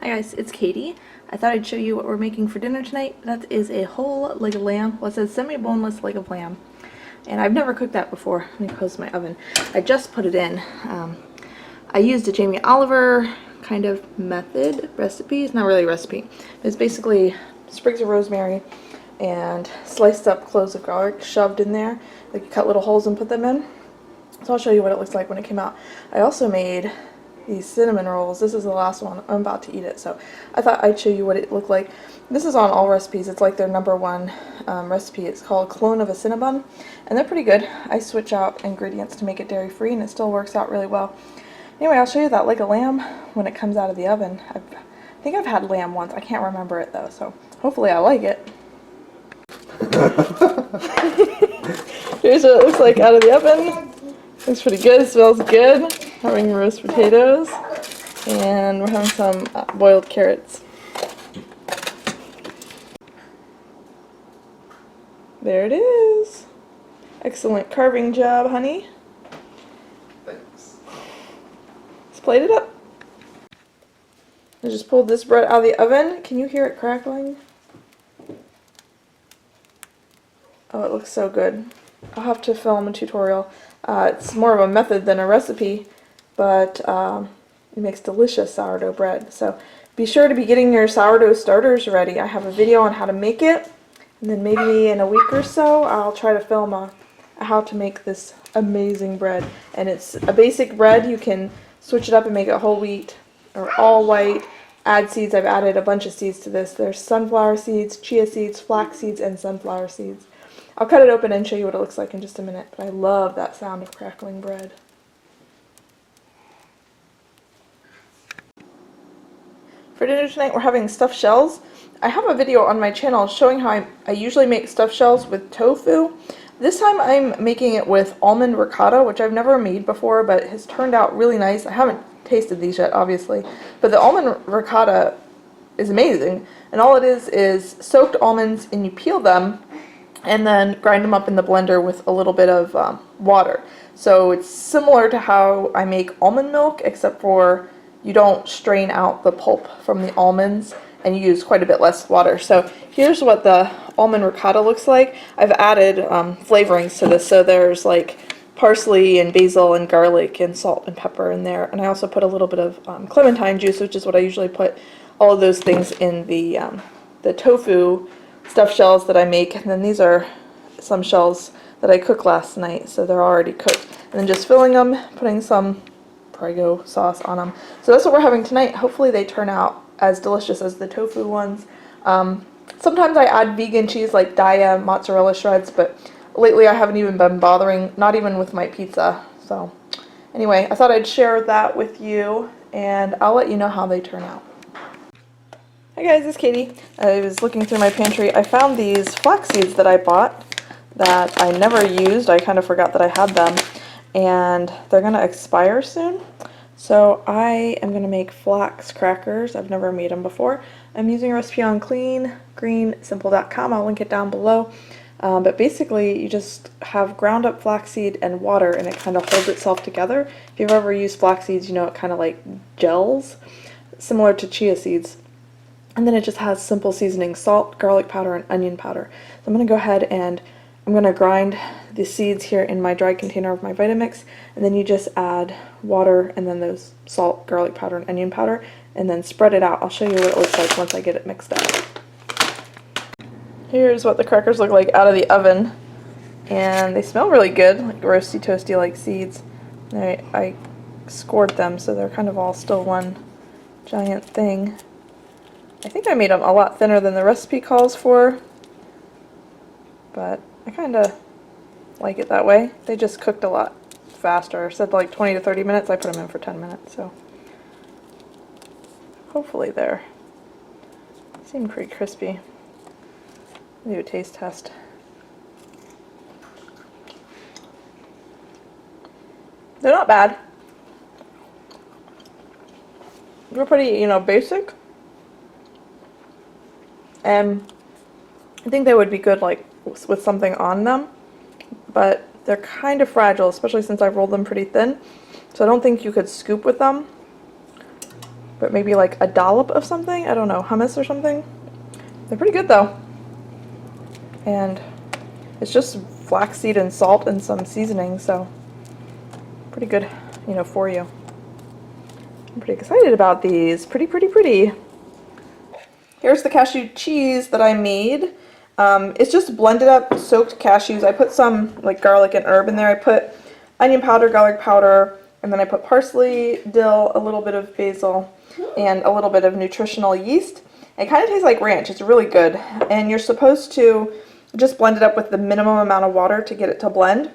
Hi guys, it's Katie. I thought I'd show you what we're making for dinner tonight. That is a whole leg of lamb. Well, it says semi-boneless leg of lamb. And I've never cooked that before. Let me close my oven. I just put it in. I used a Jamie Oliver kind of method recipe. It's not really a recipe. It's basically sprigs of rosemary and sliced up cloves of garlic shoved in there. Like you cut little holes and put them in. So I'll show you what it looks like when it came out. I also made these cinnamon rolls. This is the last one. I'm about to eat it, so I thought I'd show you what it looked like. This is on all recipes. It's like their #1 recipe. It's called Clone of a Cinnabon, and they're pretty good. I switch out ingredients to make it dairy-free, and it still works out really well. Anyway, I'll show you that leg of lamb when it comes out of the oven. I think I've had lamb once. I can't remember it, though, so hopefully I like it. Here's what it looks like out of the oven. Looks pretty good. It smells good. Having roast potatoes, and we're having some boiled carrots. There it is. Excellent carving job, honey. Thanks. Let's plate it up. I just pulled this bread out of the oven. Can you hear it crackling? Oh, it looks so good. I'll have to film a tutorial. It's more of a method than a recipe, but it makes delicious sourdough bread. So be sure to be getting your sourdough starters ready. I have a video on how to make it, and then maybe in a week or so I'll try to film how to make this amazing bread. And it's a basic bread. You can switch it up and make it whole wheat or all white. Add seeds. I've added a bunch of seeds to this. There's sunflower seeds, chia seeds, flax seeds, and sunflower seeds. I'll cut it open and show you what it looks like in just a minute, but I love that sound of crackling bread. For dinner tonight, we're having stuffed shells. I have a video on my channel showing how I usually make stuffed shells with tofu. This time I'm making it with almond ricotta, which I've never made before, but it has turned out really nice. I haven't tasted these yet, obviously, but the almond ricotta is amazing. And all it is soaked almonds, and you peel them, and then grind them up in the blender with a little bit of water. So it's similar to how I make almond milk, except for you don't strain out the pulp from the almonds, and you use quite a bit less water. So here's what the almond ricotta looks like. I've added flavorings to this, so there's like parsley and basil and garlic and salt and pepper in there, and I also put a little bit of clementine juice, which is what I usually put all of those things in the tofu stuffed shells that I make. And then these are some shells that I cooked last night, so they're already cooked. And then just filling them, putting some Prego sauce on them. So that's what we're having tonight. Hopefully they turn out as delicious as the tofu ones. Sometimes I add vegan cheese like Daiya mozzarella shreds, but lately I haven't even been bothering, not even with my pizza. So anyway, I thought I'd share that with you, and I'll let you know how they turn out. Hi guys, it's Katie. I was looking through my pantry. I found these flax seeds that I bought that I never used. I kind of forgot that I had them, and they're going to expire soon. So I am going to make flax crackers. I've never made them before. I'm using a recipe on cleangreensimple.com. I'll link it down below. But basically you just have ground up flaxseed and water, and it kind of holds itself together. If you've ever used flax seeds, you know it kind of like gels, similar to chia seeds. And then it just has simple seasoning: salt, garlic powder, and onion powder. So I'm going to go ahead and I'm going to grind the seeds here in my dry container of my Vitamix, and then you just add water and then those salt, garlic powder, and onion powder, and then spread it out. I'll show you what it looks like once I get it mixed up. Here's what the crackers look like out of the oven, and they smell really good, like roasty toasty like seeds. I scored them, so they're kind of all still one giant thing. I think I made them a lot thinner than the recipe calls for, but I kind of like it that way. They just cooked a lot faster. It said like 20 to 30 minutes. I put them in for 10 minutes, so hopefully they seem pretty crispy. Do a taste test. They're not bad. They're pretty, basic. And I think they would be good like with something on them, but they're kind of fragile, especially since I've rolled them pretty thin. So I don't think you could scoop with them, but maybe like a dollop of something. I don't know, hummus or something. They're pretty good though. And it's just flaxseed and salt and some seasoning, so pretty good, you know, for you. I'm pretty excited about these. Pretty, pretty, pretty. Here's the cashew cheese that I made. It's just blended up soaked cashews. I put some like garlic and herb in there. I put onion powder, garlic powder, and then I put parsley, dill, a little bit of basil, and a little bit of nutritional yeast. It kind of tastes like ranch. It's really good. And you're supposed to just blend it up with the minimum amount of water to get it to blend.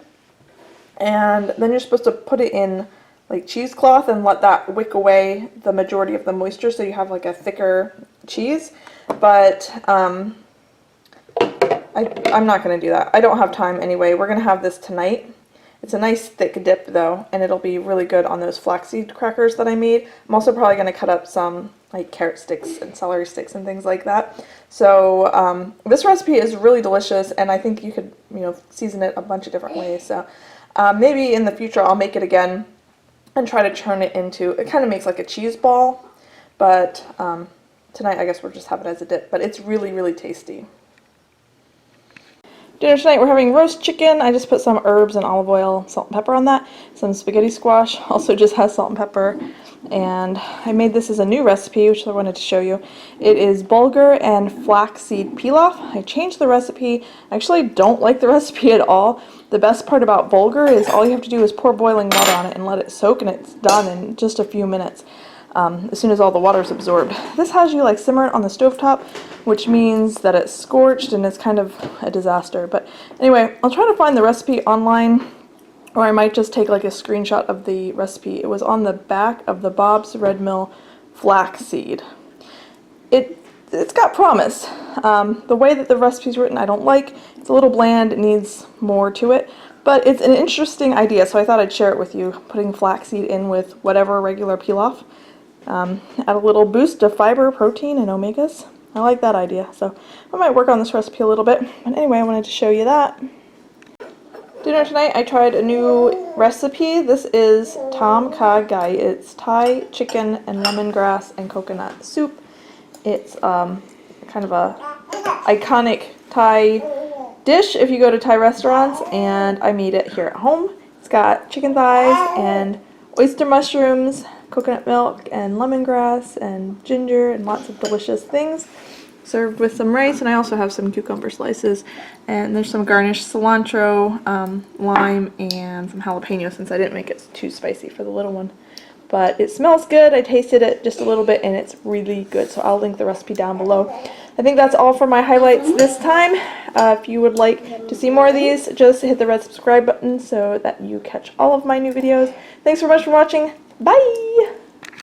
And then you're supposed to put it in like cheesecloth and let that wick away the majority of the moisture so you have like a thicker cheese. But I'm not going to do that. I don't have time anyway. We're going to have this tonight. It's a nice thick dip though, and it'll be really good on those flaxseed crackers that I made. I'm also probably going to cut up some like carrot sticks and celery sticks and things like that. So this recipe is really delicious, and I think you could, you know, season it a bunch of different ways. So maybe in the future I'll make it again and try to turn it into, it kind of makes like a cheese ball, but tonight I guess we'll just have it as a dip, but it's really, really tasty. Dinner tonight, we're having roast chicken. I just put some herbs and olive oil, salt and pepper on that. Some spaghetti squash, also just has salt and pepper. And I made this as a new recipe, which I wanted to show you. It is bulgur and flaxseed pilaf. I changed the recipe. I actually don't like the recipe at all. The best part about bulgur is all you have to do is pour boiling water on it and let it soak, and it's done in just a few minutes. As soon as all the water is absorbed. This has you like simmer it on the stovetop, which means that it's scorched and it's kind of a disaster. But anyway, I'll try to find the recipe online, or I might just take like a screenshot of the recipe. It was on the back of the Bob's Red Mill flaxseed. It's got promise. The way that the recipe's written I don't like. It's a little bland, it needs more to it. But it's an interesting idea, so I thought I'd share it with you, putting flaxseed in with whatever regular pilaf. Add a little boost of fiber, protein, and omegas. I like that idea, so I might work on this recipe a little bit. But anyway, I wanted to show you that. Dinner tonight, I tried a new recipe. This is Tom Kha Gai. It's Thai chicken and lemongrass and coconut soup. It's kind of a iconic Thai dish if you go to Thai restaurants, and I made it here at home. It's got chicken thighs and oyster mushrooms, coconut milk and lemongrass and ginger and lots of delicious things, served with some rice. And I also have some cucumber slices, and there's some garnish, cilantro, lime, and some jalapeno, since I didn't make it too spicy for the little one. But it smells good. I tasted it just a little bit and it's really good, so I'll link the recipe down below. I think that's all for my highlights this time. If you would like to see more of these, just hit the red subscribe button so that you catch all of my new videos. Thanks so much for watching. Bye!